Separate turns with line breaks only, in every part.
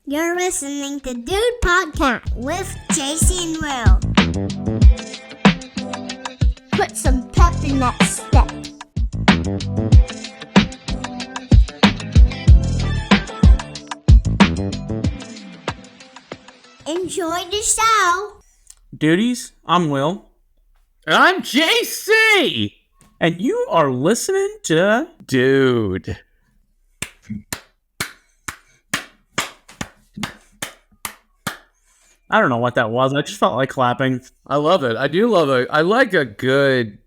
You're listening to Dude Podcast with JC and Will. Put some pep in that step. Enjoy the show.
Dudies, I'm Will.
And I'm JC.
And you are listening to
Dude.
I don't know what that was. I just felt like clapping.
I love it. I do love it. I like a good,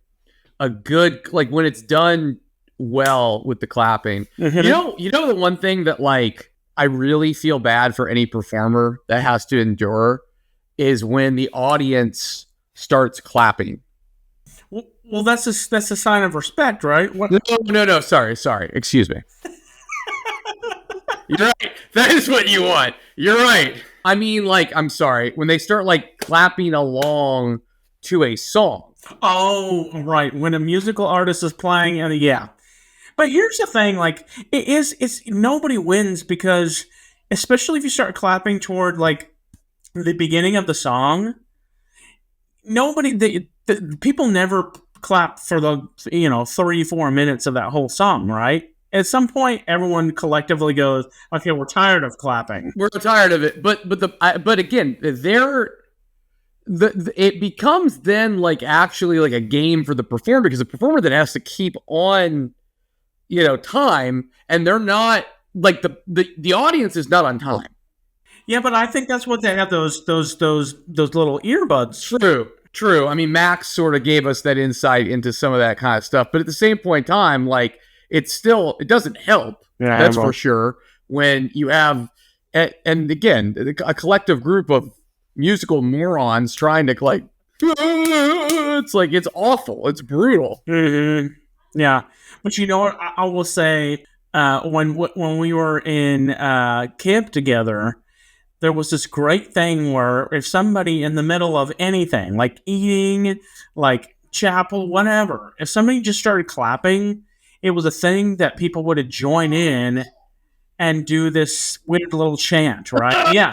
like when it's done well with the clapping.
Mm-hmm.
You know the one thing that like I really feel bad for any performer that has to endure is when the audience starts clapping.
Well, that's a sign of respect, right? What?
No. Sorry. Excuse me. You're right. That is what you want. You're right. I mean, like, I'm sorry. When they start, like, clapping along to a song.
Oh, right. When a musical artist is playing, and yeah. But here's the thing, like, it's nobody wins because, especially if you start clapping toward, like, the beginning of the song, the people never clap for the, 3-4 minutes of that whole song, right? At some point, everyone collectively goes, "Okay, we're tired of clapping.
We're tired of it." But again, it becomes then like actually like a game for the performer because the performer then has to keep on, time, and they're not like the audience is not on time.
Yeah, but I think that's what they have those little earbuds.
True. I mean, Max sort of gave us that insight into some of that kind of stuff, but at the same point in time, like. It doesn't help.
Yeah,
that's for sure. When you have, and again, a collective group of musical morons trying to like, it's like, it's awful. It's brutal.
Mm-hmm. Yeah. But you know what? I will say, when we were in camp together, there was this great thing where if somebody in the middle of anything, like eating, like chapel, whatever, if somebody just started clapping, it was a thing that people would join in and do this weird little chant, right? Yeah.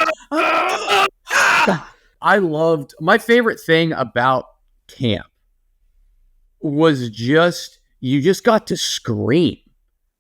I loved, my favorite thing about camp was you just got to scream.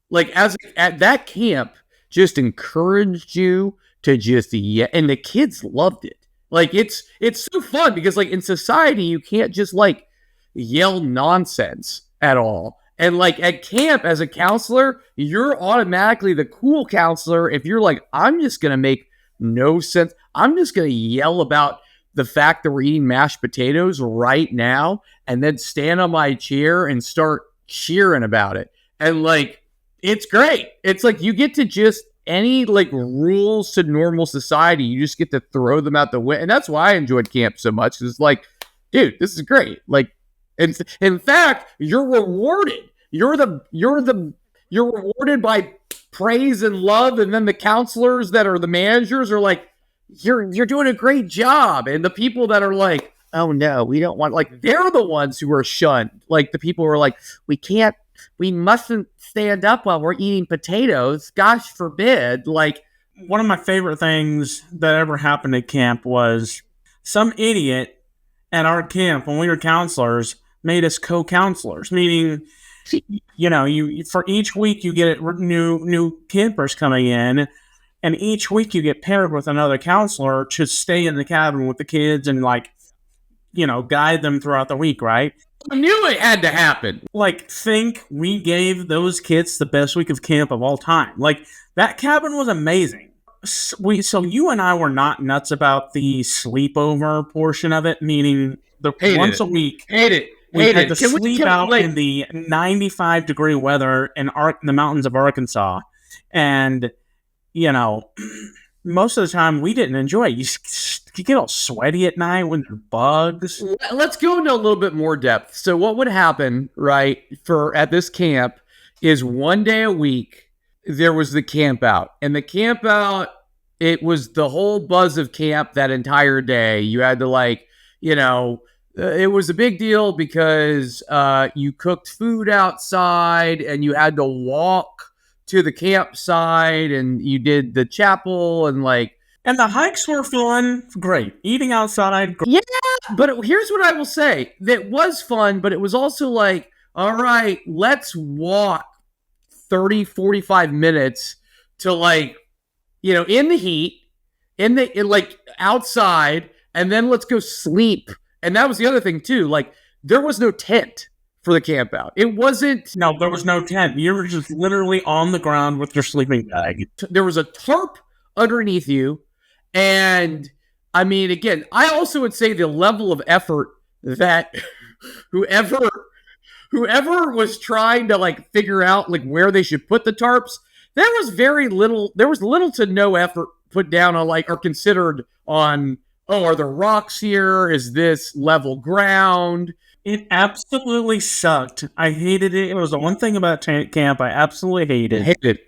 Like at that camp just encouraged you to just, and the kids loved it. Like it's so fun because like in society, you can't just like yell nonsense at all. And like at camp as a counselor, you're automatically the cool counselor. If you're like, I'm just going to make no sense. I'm just going to yell about the fact that we're eating mashed potatoes right now and then stand on my chair and start cheering about it. And like, it's great. It's like you get to just any like rules to normal society. You just get to throw them out the window. And that's why I enjoyed camp so much. It's like, dude, this is great. Like, and in fact, you're rewarded. You're rewarded by praise and love, and then the counselors that are the managers are like, "You're doing a great job," and the people that are like, "Oh no, we don't want," like they're the ones who are shunned. Like the people who are like, we mustn't stand up while we're eating potatoes. Gosh forbid. Like
one of my favorite things that ever happened at camp was some idiot at our camp when we were counselors made us co-counselors, meaning, you for each week you get new campers coming in, and each week you get paired with another counselor to stay in the cabin with the kids and like, guide them throughout the week, right?
I knew it had to happen.
Like, think we gave those kids the best week of camp of all time. Like, that cabin was amazing. So you and I were not nuts about the sleepover portion of it, meaning once a week.
Hate it.
We had to sleep out in the 95-degree weather in the mountains of Arkansas. And, most of the time we didn't enjoy it. You get all sweaty at night when there are bugs.
Let's go into a little bit more depth. So what would happen, right, at this camp is one day a week, there was the camp out. And the camp out, it was the whole buzz of camp that entire day. You had to like, it was a big deal because you cooked food outside and you had to walk to the campsite and you did the chapel and like.
And the hikes were fun. Great. Eating outside.
Yeah, but here's what I will say. That was fun, but it was also like, all right, let's walk 30, 45 minutes to like, in the heat, in like outside, and then let's go sleep. And that was the other thing too. Like there was no tent for the camp out. It wasn't.
No, there was no tent. You were just literally on the ground with your sleeping bag.
There was a tarp underneath you. And I mean, again, I also would say the level of effort that whoever was trying to like figure out like where they should put the tarps, there was little to no effort put down on like or considered on, are there rocks here? Is this level ground?
It absolutely sucked. I hated it. It was the one thing about camp I absolutely hated.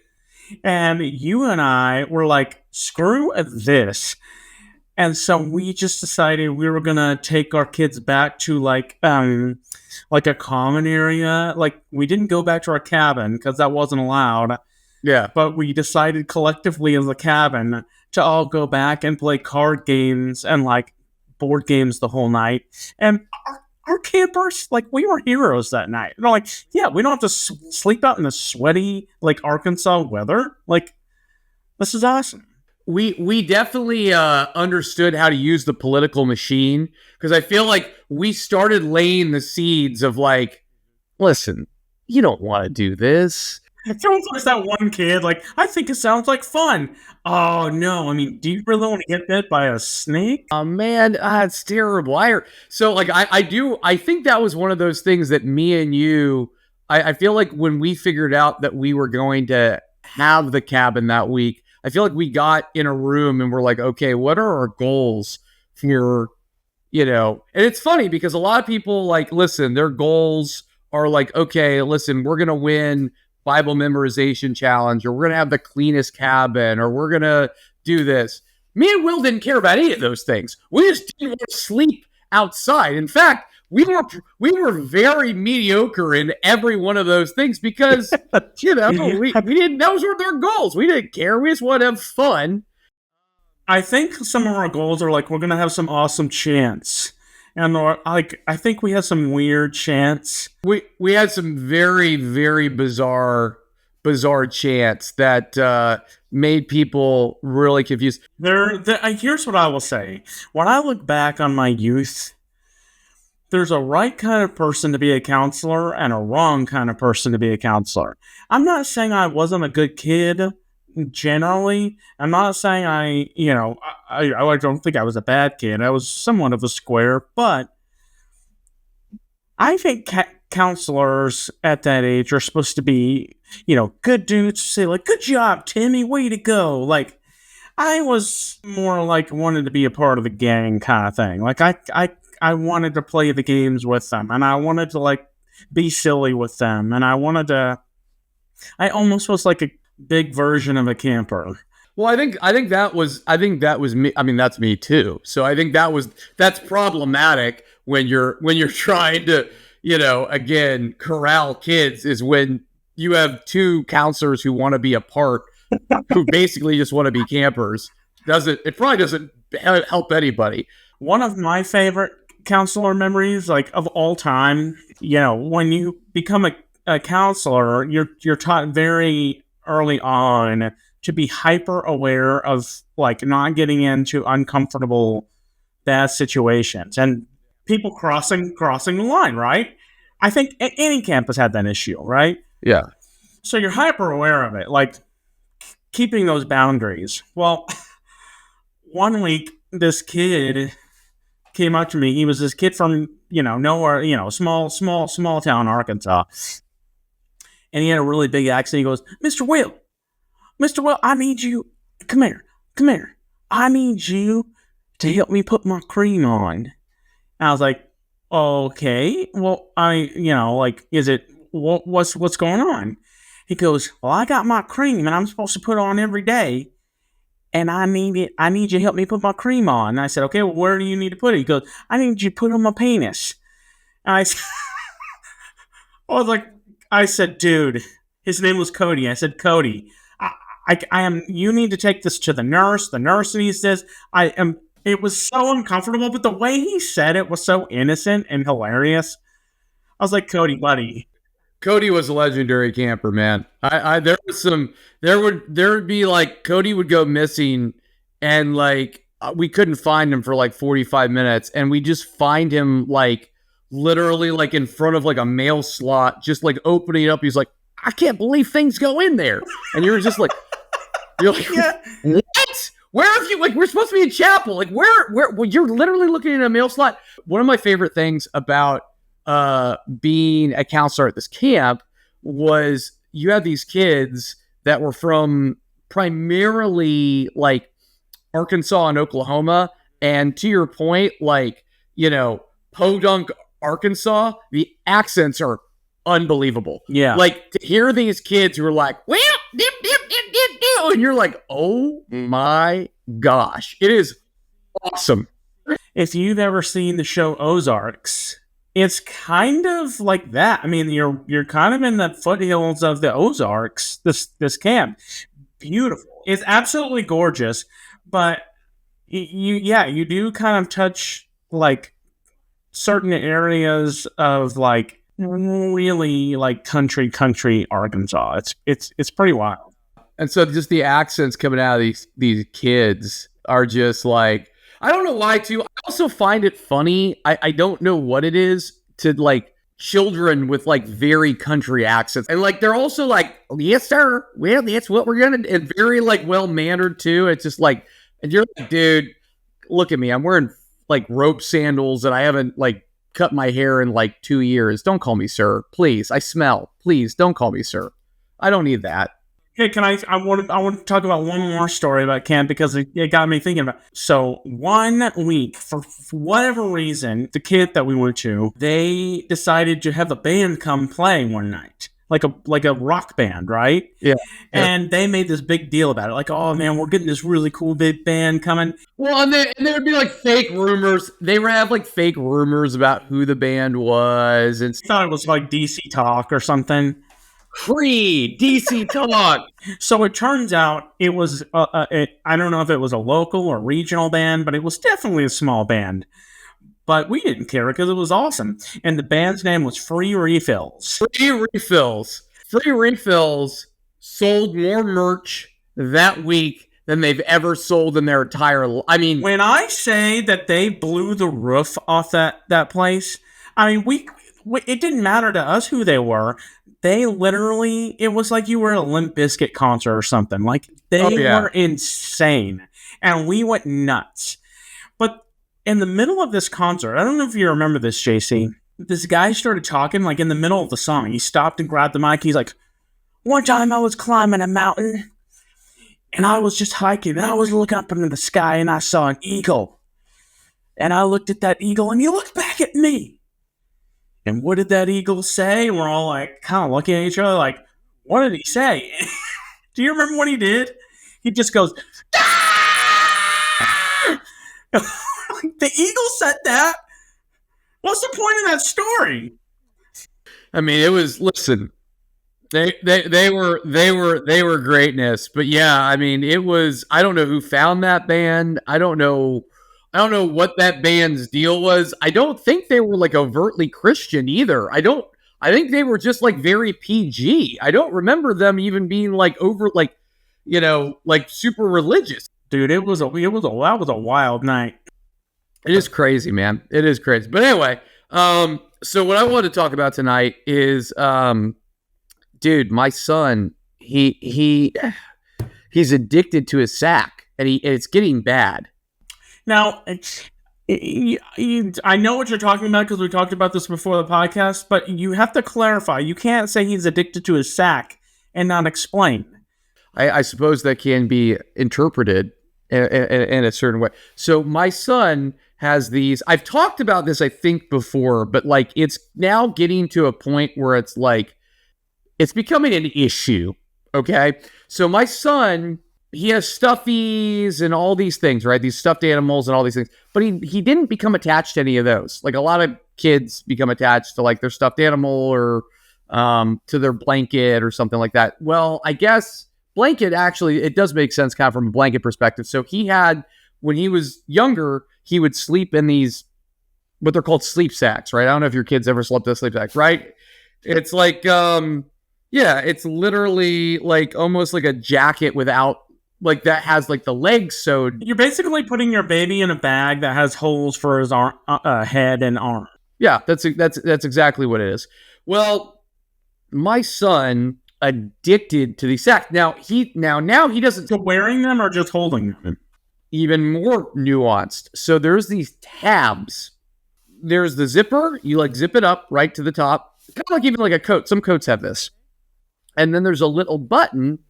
And you and I were like, screw this. And so we just decided we were going to take our kids back to like a common area. Like we didn't go back to our cabin because that wasn't allowed.
Yeah.
But we decided collectively as a cabin to all go back and play card games and like board games the whole night. And our campers, like, we were heroes that night. They're like, yeah, we don't have to sleep out in the sweaty, like, Arkansas weather. Like, this is awesome.
We definitely understood how to use the political machine because I feel like we started laying the seeds of, like, listen, you don't want to do this.
It sounds like that one kid, like, I think it sounds like fun. Oh, no. I mean, do you really want to get bit by a snake?
Oh, man, it's terrible. So, like, I think that was one of those things that me and you, I feel like when we figured out that we were going to have the cabin that week, I feel like we got in a room and we're like, okay, what are our goals for, and it's funny because a lot of people, like, listen, their goals are like, okay, listen, we're going to win Bible memorization challenge, or we're going to have the cleanest cabin, or we're going to do this. Me and Will didn't care about any of those things. We just didn't want to sleep outside. In fact, we were very mediocre in every one of those things because, we didn't, those were their goals. We didn't care. We just want to have fun.
I think some of our goals are like, we're going to have some awesome chants. And like, I think we had some weird chants.
We had some very, very bizarre chants that made people really confused.
Here's what I will say. When I look back on my youth, there's a right kind of person to be a counselor and a wrong kind of person to be a counselor. I'm not saying I wasn't a good kid. Generally, I'm not saying I don't think I was a bad kid. I was somewhat of a square, but I think counselors at that age are supposed to be, good dudes. Say like, "Good job, Timmy, way to go!" Like, I was more like wanted to be a part of the gang kind of thing. Like, I wanted to play the games with them, and I wanted to like be silly with them, and I almost was like a big version of a camper.
Well, I think that was me. I mean, that's me too. So I think that's problematic when you're trying to, again, corral kids, is when you have two counselors who want to be apart, who basically just want to be campers. It probably doesn't help anybody.
One of my favorite counselor memories, like of all time, when you become a counselor, you're taught very early on to be hyper aware of like not getting into uncomfortable bad situations and people crossing the line, right? I think any campus had that issue, right?
Yeah.
So you're hyper aware of it, like keeping those boundaries. Well, one week this kid came up to me. He was this kid from, nowhere, small town Arkansas. And he had a really big accent. He goes, Mr. Will, I need you. Come here. I need you to help me put my cream on. And I was like, okay. Well, is it, what's going on? He goes, well, I got my cream and I'm supposed to put it on every day. And I need you to help me put my cream on. And I said, okay, well, where do you need to put it? He goes, I need you to put it on my penis. And I said, I said, dude, His name was Cody. I said, Cody, I am. You need to take this to the nurse. The nurse needs this. I am. It was so uncomfortable, but the way he said it was so innocent and hilarious. I was like, Cody, buddy.
Cody was a legendary camper, man. There was there would be like Cody would go missing, and like we couldn't find him for like 45 minutes, and we just find him like literally like in front of like a mail slot, just like opening it up. He's like, I can't believe things go in there, and you're just like, yeah. What? Where have you? Like, we're supposed to be in chapel. Like, where? Well, you're literally looking in a mail slot. One of my favorite things about being a counselor at this camp was you had these kids that were from primarily like Arkansas and Oklahoma, and to your point, like, you know, Podunk, Arkansas, the accents are unbelievable.
Yeah.
Like, to hear these kids who are like, well, dip, dip, dip, dip, dip, and you're like, oh my gosh, it is awesome.
If you've ever seen the show Ozarks, it's kind of like that. I mean, you're kind of in the foothills of the Ozarks, this camp. Beautiful. It's absolutely gorgeous, but you do kind of touch like certain areas of like really like country Arkansas. It's pretty wild.
And so just the accents coming out of these kids are just like, I don't know why too. I also find it funny. I don't know what it is to like children with like very country accents. And like they're also like, yes, sir. Well, that's what we're gonna do. And very like well mannered too. It's just like, and you're like, dude, look at me. I'm wearing like rope sandals and I haven't like cut my hair in like 2 years. Don't call me sir. Please. I smell. Please don't call me sir. I don't need that.
Hey, I want to talk about one more story about camp because it got me thinking about. So 1 week, for whatever reason, the camp that we went to, they decided to have a band come play one night, like a rock band, right?
Yeah.
And they made this big deal about it, like, oh man, we're getting this really cool big band coming.
Well, and there would be like fake rumors. They would have like fake rumors about who the band was, and
I thought it was like DC Talk or something.
Free DC Talk.
So it turns out it was, I don't know if it was a local or regional band, but it was definitely a small band. But we didn't care because it was awesome. And the band's name was Free Refills.
Free Refills. Free Refills sold more merch that week than they've ever sold in their entire life. I mean,
when I say that they blew the roof off that place, I mean, it didn't matter to us who they were. They literally, it was like you were at a Limp Bizkit concert or something. Like, they were insane. And we went nuts. But in the middle of this concert, I don't know if you remember this, JC. This guy started talking, like, in the middle of the song. He stopped and grabbed the mic. He's like, one time I was climbing a mountain, and I was just hiking, and I was looking up into the sky, and I saw an eagle. And I looked at that eagle, and he looked back at me. And what did that eagle say? And we're all like, kind of looking at each other like, what did he say? Do you remember what he did? He just goes, ah! The eagle said that? What's the point of that story?
I mean, it was, listen, they were greatness. But yeah, I mean, it was, I don't know who found that band. I don't know what that band's deal was. I don't think they were like overtly Christian either. I think they were just like very PG. I don't remember them even being like over, like, you know, like super religious.
Dude, that was a wild night.
It is crazy, man. It is crazy. But anyway, so what I want to talk about tonight is, dude, my son, he's addicted to his sack, and it's getting bad.
Now, I know what you're talking about because we talked about this before the podcast, but you have to clarify. You can't say he's addicted to his sack and not explain.
I suppose that can be interpreted in a certain way. So my son has these. I've talked about this, I think, before, but like it's now getting to a point where it's like it's becoming an issue. Okay, so my son, he has stuffies and all these things, right? These stuffed animals and all these things. But he didn't become attached to any of those. Like a lot of kids become attached to like their stuffed animal or to their blanket or something like that. Well, I guess blanket, actually, it does make sense kind of from a blanket perspective. So he had, when he was younger, he would sleep in these, what they're called sleep sacks, right? I don't know if your kids ever slept in a sleep sack, right? It's like, it's literally like almost like a jacket without, like, that has like the legs sewed.
You're basically putting your baby in a bag that has holes for his head and arm.
Yeah, that's exactly what it is. Well, my son addicted to these sacks. Now he doesn't.
So wearing them or just holding them?
Even more nuanced. So there's these tabs. There's the zipper. You like zip it up right to the top. Kind of like even like a coat. Some coats have this. And then there's a little button.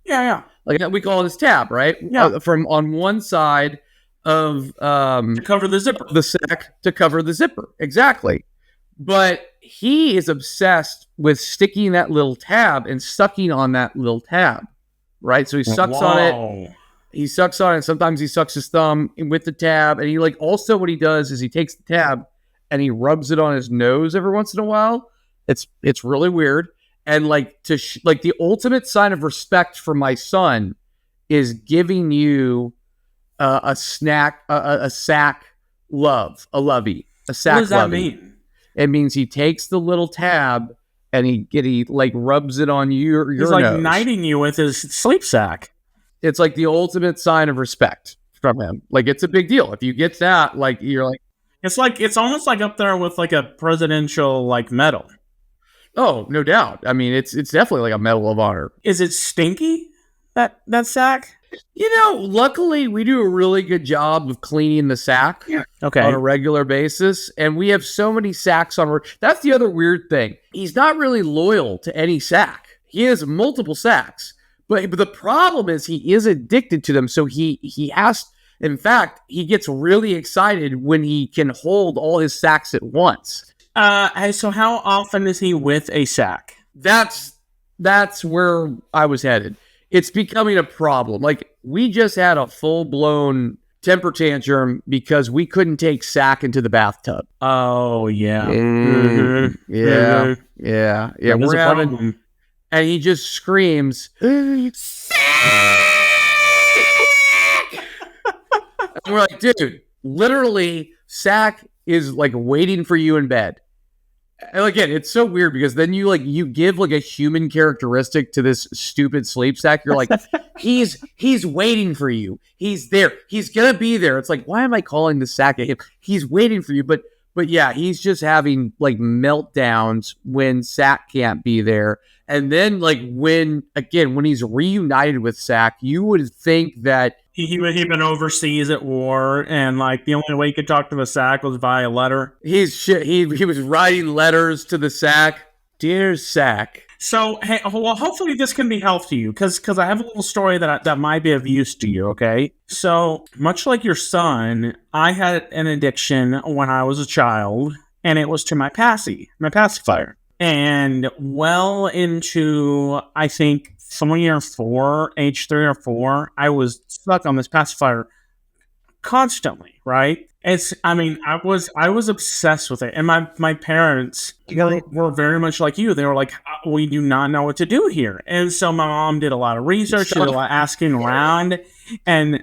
Yeah.
Like we call this tab, right?
Yeah.
From on one side of
to cover the zipper.
The sack to cover the zipper. Exactly. But he is obsessed with sticking that little tab and sucking on that little tab. Right? So he sucks on it. He sucks on it. Sometimes he sucks his thumb with the tab. And he also what he does is he takes the tab and he rubs it on his nose every once in a while. It's really weird. And the ultimate sign of respect for my son is giving you a sack love, a lovey, a sack. What
does that mean?
It means he takes the little tab and he rubs it on your
He's
nose.
knighting you with his sleep sack.
It's like the ultimate sign of respect from him. Like, it's a big deal. If you get that, you're like...
It's almost like up there with like a presidential medal.
Oh, no doubt. I mean, it's definitely like a Medal of Honor.
Is it stinky, that sack?
Luckily, we do a really good job of cleaning the sack on a regular basis. And we have so many sacks on... That's the other weird thing. He's not really loyal to any sack. He has multiple sacks. But the problem is he is addicted to them. So he has... In fact, he gets really excited when he can hold all his sacks at once.
So how often is he with a sack?
That's where I was headed. It's becoming a problem. We just had a full-blown temper tantrum because we couldn't take sack into the bathtub.
Oh, yeah.
Mm-hmm. Yeah.
Mm-hmm.
Yeah. We're having... And he just screams, sack! And we're like, dude, literally, sack is waiting for you in bed. And again, it's so weird because then you give a human characteristic to this stupid sleep sack. You're like, he's waiting for you. He's there. He's gonna be there. It's like, why am I calling the sack at him? He's waiting for you. But yeah, he's just having meltdowns when sack can't be there. And then when he's reunited with sack, you would think that
he'd been overseas at war, and the only way he could talk to the sack was via letter.
He was writing letters to the sack. Dear sack.
So, hey, well, hopefully this can be helpful to you, because I have a little story that might be of use to you, okay? So, much like your son, I had an addiction when I was a child, and it was to my pacifier. And well into, I think, age 3 or 4, I was stuck on this pacifier constantly, right? I was obsessed with it. And my parents were very much like you. They were like, we do not know what to do here. And so my mom did a lot of research, did a lot of asking around. And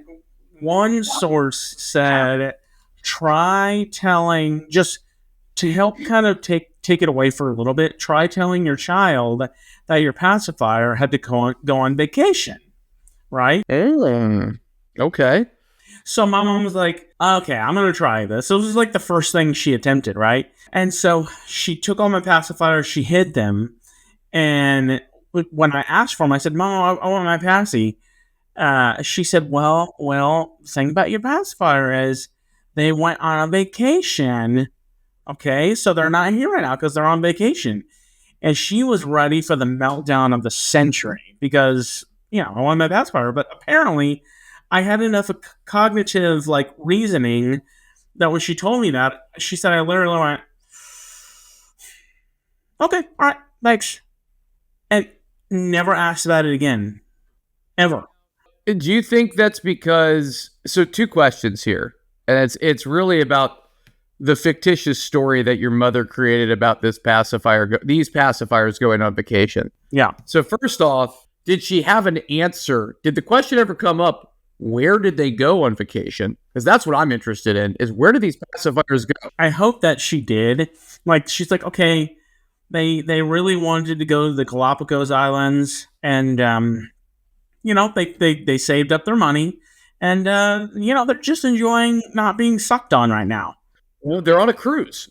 one source said, try telling, just to help kind of take it away for a little bit, try telling your child that your pacifier had to go on vacation, right?
Okay.
So my mom was like, okay, I'm going to try this. So this was the first thing she attempted, right? And so she took all my pacifiers, she hid them. And when I asked for them, I said, Mom, I want my passy. She said, well, the thing about your pacifier is they went on a vacation. Okay, so they're not here right now because they're on vacation. And she was ready for the meltdown of the century because, I wanted my pacifier. But apparently, I had enough cognitive, reasoning that when she told me that, she said, I literally went, okay, all right, thanks. And never asked about it again. Ever.
Do you think that's because... So 2 questions here. And it's really about the fictitious story that your mother created about these pacifiers going on vacation.
Yeah.
So first off, did she have an answer? Did the question ever come up? Where did they go on vacation? Because that's what I'm interested in, is where did these pacifiers go?
I hope that she did. Like, she's like, okay, they really wanted to go to the Galapagos Islands, and they saved up their money, and they're just enjoying not being sucked on right now.
Well, they're on a cruise.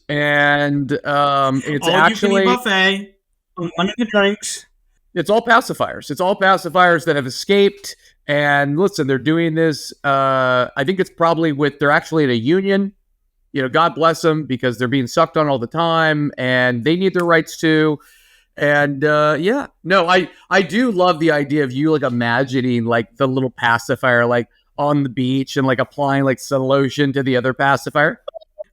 And it's actually
buffet, unlimited drinks.
It's all pacifiers. It's all pacifiers that have escaped. And listen, they're doing this. I think it's probably they're actually in a union. God bless them, because they're being sucked on all the time, and they need their rights too. And I do love the idea of you like imagining like the little pacifier like on the beach and like applying like sun lotion to the other pacifier.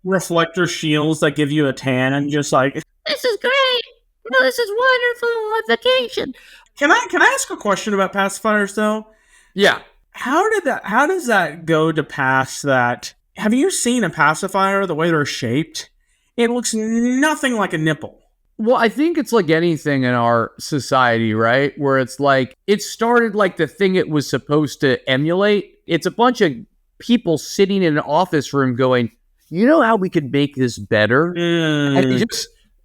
Reflector shields that give you a tan, and just like,
This is great. No, this is wonderful on vacation.
Can I ask a question about pacifiers though?
Yeah.
How does that go to pass that? Have you seen a pacifier, the way they're shaped? It looks nothing like a nipple.
Well, I think it's like anything in our society, right? Where it's like, it started like the thing it was supposed to emulate. It's a bunch of people sitting in an office room going, you know how we could make this better? And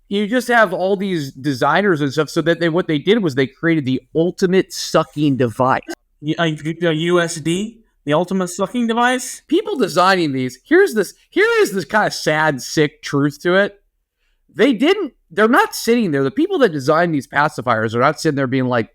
you just have all these designers and stuff, so that what they did was they created the ultimate sucking device.
USD? The ultimate sucking device?
People designing these, here is this kind of sad, sick truth to it. They're not sitting there. The people that design these pacifiers are not sitting there being like,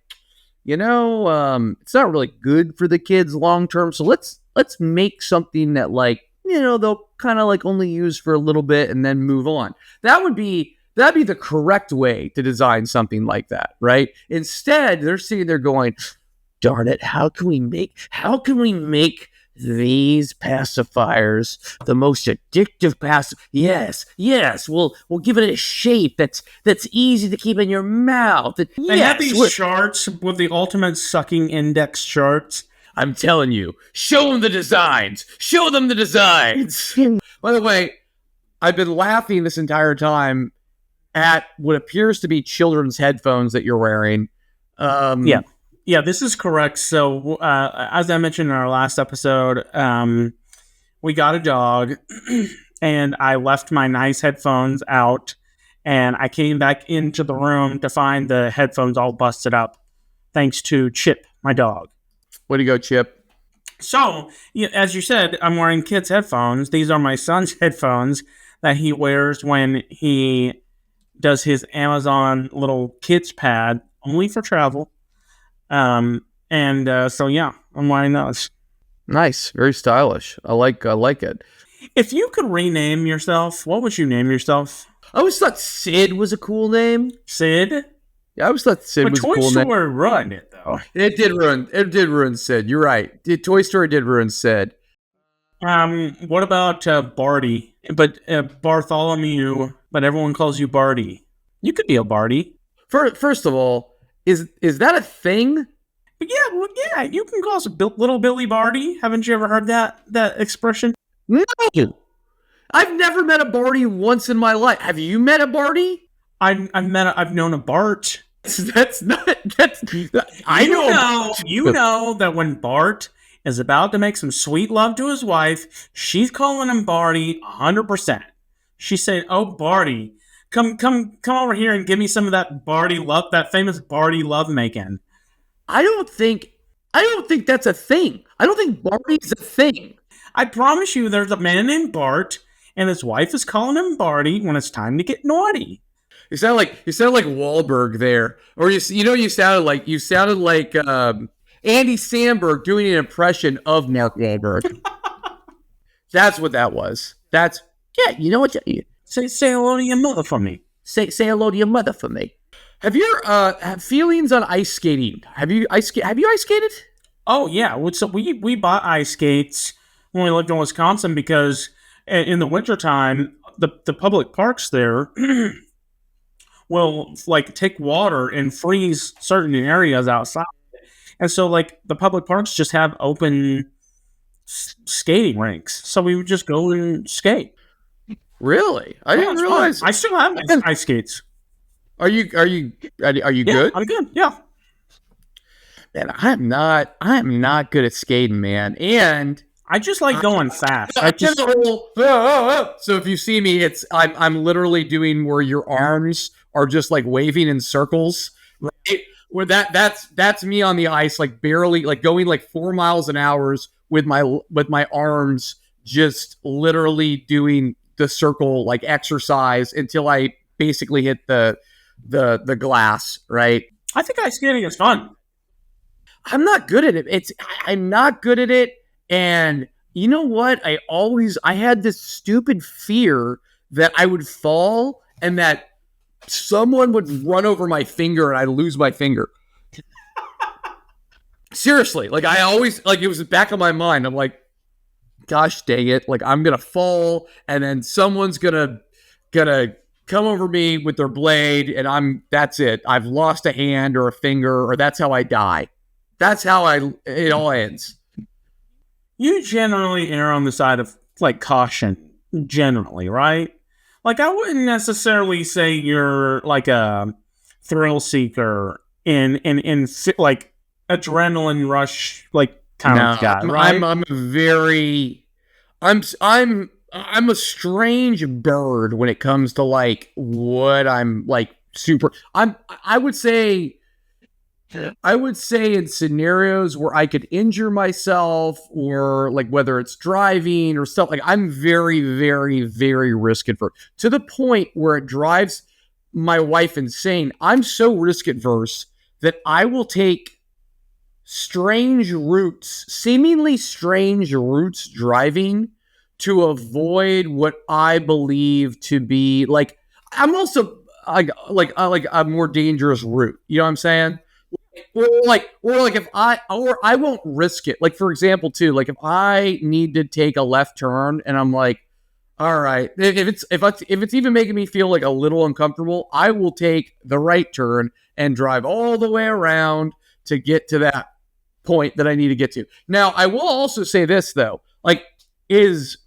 it's not really good for the kids long term. So let's make something that like, they'll kind of like only use for a little bit and then move on. That'd be the correct way to design something like that, right? Instead, they're sitting there going, darn it, how can we make these pacifiers the most addictive Yes, we'll give it a shape that's easy to keep in your mouth.
They have these charts with the ultimate sucking index charts.
I'm telling you, show them the designs. By the way, I've been laughing this entire time at what appears to be children's headphones that you're wearing.
Yeah, this is correct. So, as I mentioned in our last episode, we got a dog, and I left my nice headphones out, and I came back into the room to find the headphones all busted up, thanks to Chip, my dog.
Way to go, Chip.
So, as you said, I'm wearing kids' headphones. These are my son's headphones that he wears when he does his Amazon little kids pad, only for travel. I'm wearing those.
Nice, very stylish. I like it.
If you could rename yourself, what would you name yourself?
I always thought Sid was a cool name.
Sid?
Yeah, I always thought Sid was a cool name.
Toy Story ruined it though.
It did ruin Sid. You're right. Toy Story did ruin Sid.
What about Barty? But Bartholomew, but everyone calls you Barty. You could be a Barty.
First of all, is that a thing?
Yeah, you can call us little Billy Barty. Haven't you ever heard that expression?
No, I've never met a Barty once in my life. Have you met a Barty?
I've known a Bart.
I know.
You know that when Bart is about to make some sweet love to his wife, she's calling him Barty 100%. She's saying, "Oh, Barty, come over here and give me some of that Barty love, that famous Barty love making."
I don't think that's a thing. I don't think Barty's a thing.
I promise you, there's a man named Bart, and his wife is calling him Barty when it's time to get naughty.
You sound like Wahlberg there, or you sounded like Andy Samberg doing an impression of Mark Wahlberg. That's what that was. You know what?
Say hello to your mother for me.
Say hello to your mother for me. Have your have feelings on ice skating? Have you ice skated?
Oh yeah, so we bought ice skates when we lived in Wisconsin because in the wintertime, the public parks there will like take water and freeze certain areas outside. And so like the public parks just have open skating rinks, so we would just go and skate.
Really? I
Yeah,
didn't
it's fun.
realize.
I still have my ice skates.
Are you
Yeah,
good?
I'm good. Yeah.
Man, I am not good at skating, man. And
I just like going fast.
so if you see me, I'm literally doing where your arms are just like waving in circles, right? Where that's me on the ice, like barely, like going like 4 miles an hour with my arms just literally doing the circle like exercise until I basically hit the glass, right?
I think ice skating is fun.
I'm not good at it. I'm not good at it. And you know what? I had this stupid fear that I would fall and that someone would run over my finger and I'd lose my finger. Seriously, like I always, like it was the back of my mind. I'm like, gosh dang it. Like I'm going to fall and then someone's going to come over me with their blade and that's it. I've lost a hand or a finger or that's how I die. That's how it all ends.
You generally err on the side of like caution, generally, right? Like I wouldn't necessarily say you're like a thrill seeker in like adrenaline rush like kind of guy, right?
I'm a strange bird when it comes to like what I'm like super. I would say in scenarios where I could injure myself or like whether it's driving or stuff, like I'm very, very, very risk adverse to the point where it drives my wife insane. I'm so risk adverse that I will take seemingly strange routes driving to avoid what I believe to be like, I'm also like a more dangerous route. You know what I'm saying? Or if I won't risk it. Like for example, too, like if I need to take a left turn and I'm like, all right, if it's even making me feel like a little uncomfortable, I will take the right turn and drive all the way around to get to that point that I need to get to. Now, I will also say this though, like is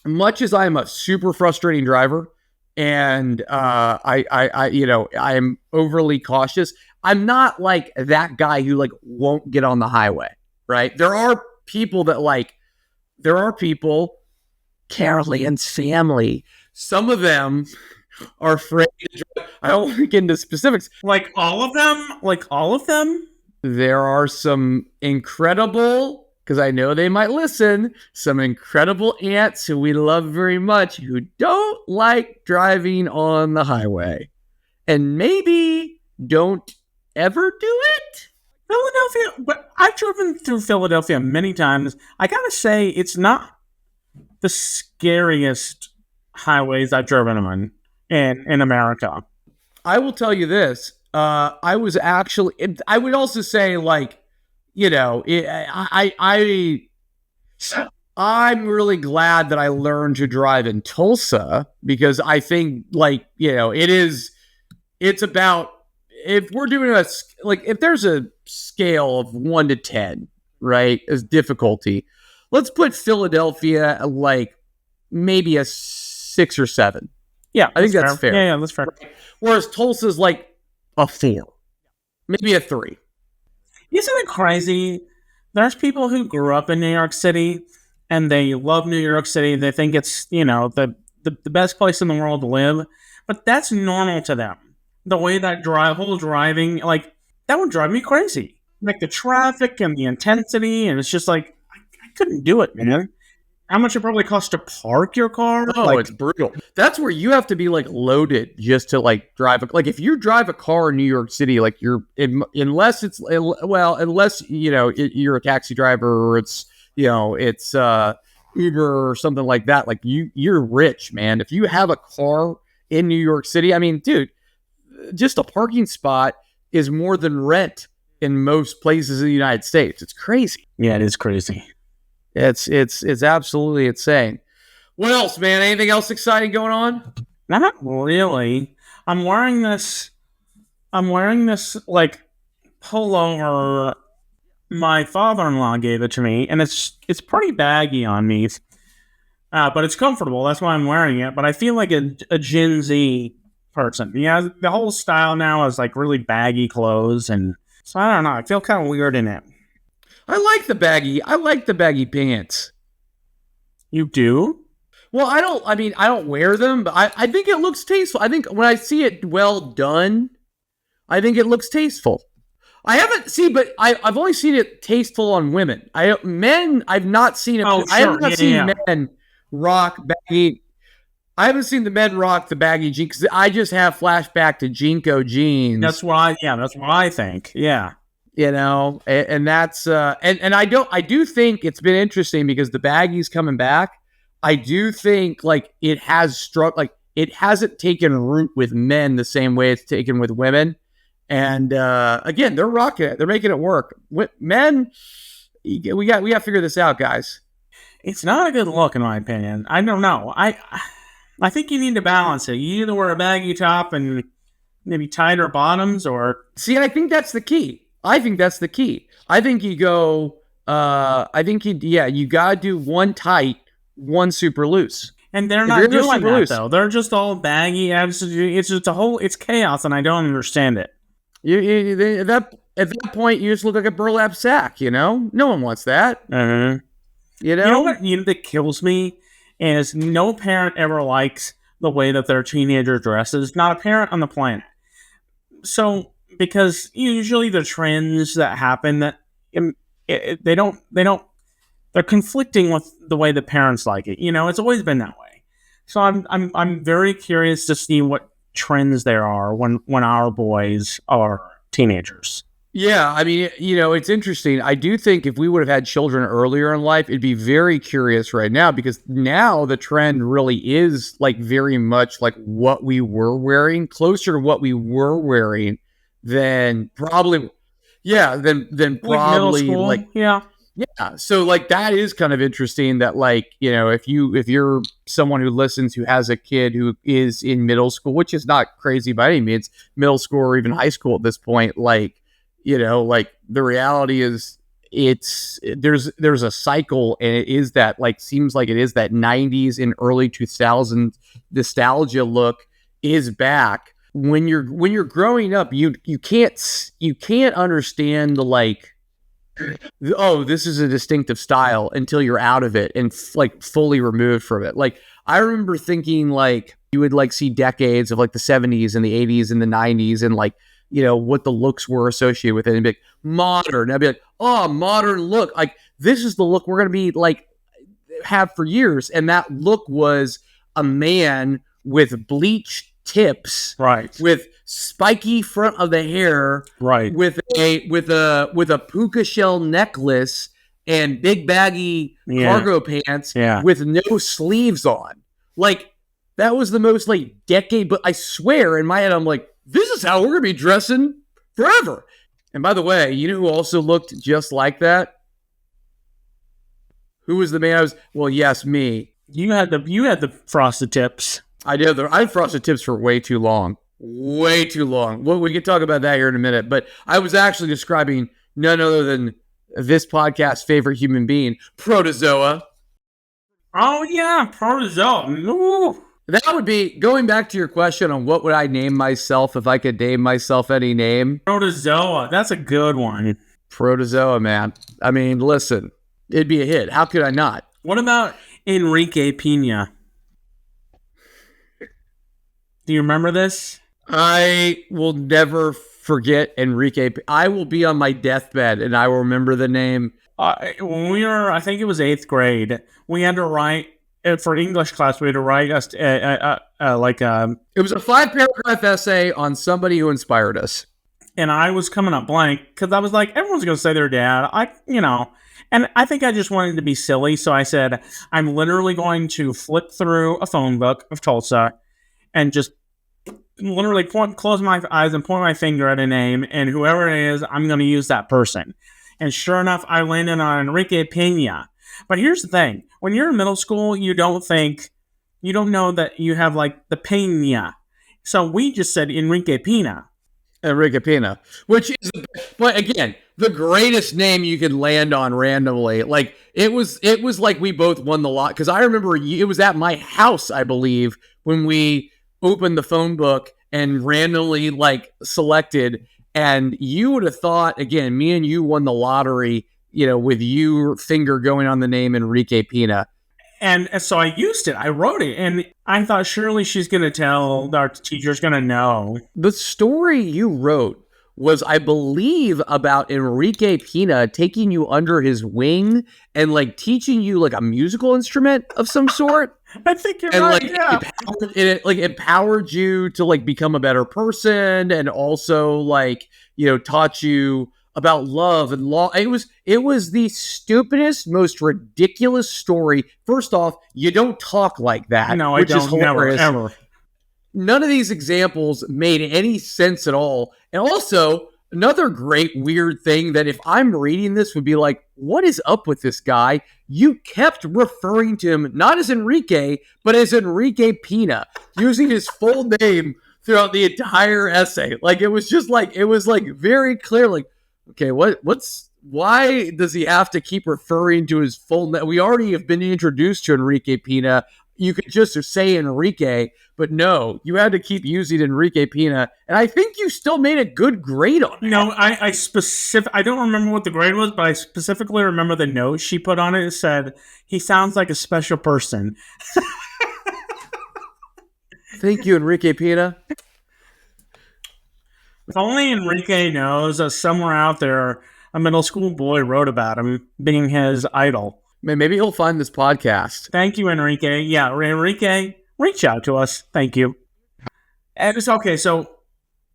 much as I'm a super frustrating driver and I'm overly cautious. I'm not like that guy who like won't get on the highway, right? There are people, Carolee and family. Some of them are afraid to drive. I don't get into specifics.
Like all of them?
There are some incredible, because I know they might listen, some incredible aunts who we love very much who don't like driving on the highway. And maybe don't ever do it?
Philadelphia, but I've driven through Philadelphia many times. I gotta say, it's not the scariest highways I've driven on in America.
I will tell you this. I would also say, like, I'm really glad that I learned to drive in Tulsa because I think, like, it's about, if we're doing if there's a scale of 1 to 10, right, as difficulty, let's put Philadelphia like maybe a 6 or 7.
Yeah,
I think that's fair.
Yeah, that's fair.
Whereas Tulsa's like a 4, maybe a 3.
Isn't it crazy? There's people who grew up in New York City and they love New York City. They think it's, the best place in the world to live, but that's normal to them. The way that whole driving, like, that would drive me crazy. Like, the traffic and the intensity, and it's just like, I couldn't do it, man. How much it probably costs to park your car?
Oh, it's brutal. That's where you have to be, like, loaded just to, like, drive. Like, if you drive a car in New York City, like, unless you're a taxi driver or it's Uber or something like that, like, you're rich, man. If you have a car in New York City, I mean, dude, just a parking spot is more than rent in most places in the United States. It's crazy.
Yeah, it is crazy.
It's absolutely insane. What else, man? Anything else exciting going on?
Not really. I'm wearing this like pullover My father-in-law gave it to me, and it's pretty baggy on me, but it's comfortable. That's why I'm wearing it. But I feel like a Gen Z person. Yeah, the whole style now is like really baggy clothes, and so I don't know. I feel kind of weird in it.
I like the baggy pants.
You do?
Well, I don't wear them, but I think it looks tasteful. I think when I see it well done, I think it looks tasteful. I haven't seen, but I've only seen it tasteful on women. Men, I've not seen it.
Oh,
I have not seen
yeah.
men rock baggy. I haven't seen the men rock the baggy jeans because I just have flashback to Jinko jeans.
That's what I think. Yeah.
And that's and I do think it's been interesting because the baggies coming back. I do think like it has struck, like it hasn't taken root with men the same way it's taken with women. And again, they're rocking it. They're making it work. Men, we got to figure this out, guys.
It's not a good look, in my opinion. I don't know. I think you need to balance it. You either wear a baggy top and maybe tighter bottoms, or
I think that's the key. I think you go. You gotta do one tight, one super loose.
And they're not doing that though. They're just all baggy. It's just it's chaos, and I don't understand it.
At that point, you just look like a burlap sack. No one wants that.
Uh-huh. You know what that kills me is no parent ever likes the way that their teenager dresses. Not a parent on the planet. So because usually the trends that happen that they're conflicting with the way the parents like it. It's always been that way. So I'm very curious to see what trends there are when our boys are teenagers.
Yeah, I mean, it's interesting. I do think if we would have had children earlier in life, it'd be very curious right now because now the trend really is like very much like what we were wearing, closer to what we were wearing than probably, than probably like
yeah.
Yeah, so like that is kind of interesting that like, if you're someone who listens who has a kid who is in middle school, which is not crazy by any means, middle school or even high school at this point, like, like the reality is there's a cycle, and it is that like seems like it is that 90s and early 2000s nostalgia look is back. When you're growing up, you can't understand the like, oh, this is a distinctive style until you're out of it and like fully removed from it. Like I remember thinking like you would like see decades of like the 70s and the 80s and the 90s and like, what the looks were associated with it, and be like modern. I'd be like, oh, modern look. Like this is the look we're going to be like have for years. And that look was a man with bleached tips,
right,
with spiky front of the hair,
right,
with a puka shell necklace and big baggy cargo pants, with no sleeves on. Like that was the most like decade. But I swear in my head, I'm like, this is how we're gonna be dressing forever. And by the way, you know who also looked just like that? Who was the man? Yes, me.
You had the frosted tips.
I did. I had frosted tips for way too long. Way too long. Well, we can talk about that here in a minute. But I was actually describing none other than this podcast's favorite human being, Protozoa.
Oh, yeah, Protozoa. Ooh.
That would be, going back to your question on what would I name myself if I could name myself any name.
Protozoa. That's a good one.
Protozoa, man. I mean, listen, it'd be a hit. How could I not?
What about Enrique Pena? Do you remember this?
I will never forget Enrique. I will be on my deathbed and I will remember the name.
When we were, I think it was 8th grade, we had to write, for English class, we had to write us it
was a 5-paragraph essay on somebody who inspired us.
And I was coming up blank because I was like, everyone's going to say their dad. And I think I just wanted to be silly. So I said, I'm literally going to flip through a phone book of Tulsa and just literally close my eyes and point my finger at a name, and whoever it is, I'm going to use that person. And sure enough, I landed on Enrique Pena. But here's the thing. When you're in middle school, you don't know that you have like the Pena. So we just said Enrique Pena.
Enrique Pena, which is, but again, the greatest name you could land on randomly. Like it was like we both won the lot, because I remember it was at my house, I believe, when we opened the phone book and randomly like selected, and you would have thought, again, me and you won the lottery, with your finger going on the name Enrique Pina.
And so I used it. I wrote it, and I thought surely she's going to tell, our teacher's going to know.
The story you wrote was, I believe, about Enrique Pina taking you under his wing and like teaching you like a musical instrument of some sort.
I think you're
and
right.
Like,
yeah.
it empowered you to like become a better person, and also like taught you about love and law. It was the stupidest, most ridiculous story. First off, you don't talk like that.
No,
which
I don't.
Is hilarious.
Never, ever.
None of these examples made any sense at all. And also, another great weird thing that if I'm reading this would be like, what is up with this guy? You kept referring to him not as Enrique, but as Enrique Pina, using his full name throughout the entire essay. Like it was very clear, like, okay, why does he have to keep referring to his full name? We already have been introduced to Enrique Pina. You could just say Enrique, but no, you had to keep using Enrique Pina. And I think you still made a good grade on it.
No, I don't remember what the grade was, but I specifically remember the note she put on it. It said, he sounds like a special person.
Thank you, Enrique Pina.
If only Enrique knows that somewhere out there, a middle school boy wrote about him being his idol.
Maybe he'll find this podcast.
Thank you, Enrique. Yeah, Enrique, reach out to us. Thank you. And it's okay. So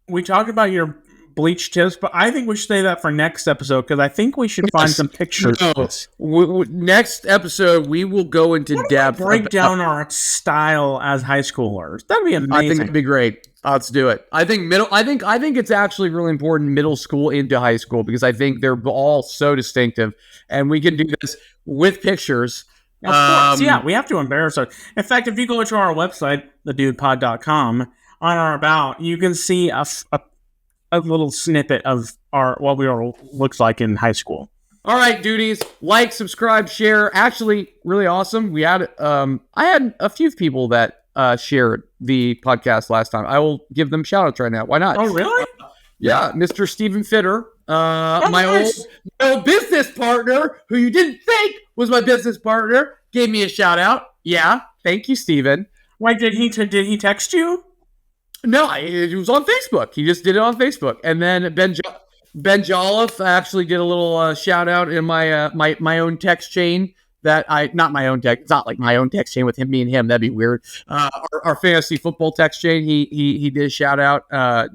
we talked about your bleach tips, but I think we should say that for next episode, because I think we should find some pictures.
No. Next episode, we will go into depth.
Break down our style as high schoolers. That'd be amazing.
I think it'd be great. Let's do it. I think it's actually really important middle school into high school, because I think they're all so distinctive, and we can do this with pictures.
Of course, yeah, we have to embarrass our. In fact, if you go to our website, thedudepod.com, on our about, you can see a little snippet of what we looks like in high school.
All right, Dudies, like, subscribe, share. Actually, really awesome. We had I had a few people that shared the podcast last time. I will give them shout outs right now. Why not?
Oh, really?
Yeah, Mr. Stephen Fitter, my old business partner, who you didn't think was my business partner, gave me a shout out. Yeah, thank you, Stephen.
Wait, did he text you?
No, it was on Facebook. He just did it on Facebook. And then Ben Jolliffe actually did a little shout out in my own text chain. Not my own text. It's not like my own text chain with me and him. That'd be weird. Our fantasy football text chain. He did a shout out.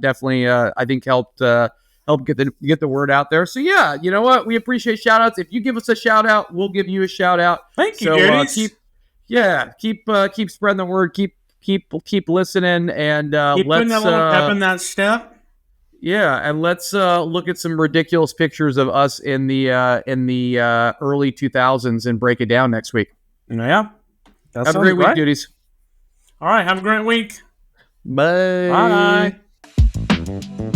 Definitely, I think helped get the word out there. So yeah, you know what? We appreciate shout outs. If you give us a shout out, we'll give you a shout out.
Thank you. So
keep spreading the word. Keep listening, and
keep
let's
putting that little pep in that step.
Yeah, and let's look at some ridiculous pictures of us in the early 2000s and break it down next week.
Yeah.
Have a great week, Dudies.
All right, have a great week.
Bye.
Bye.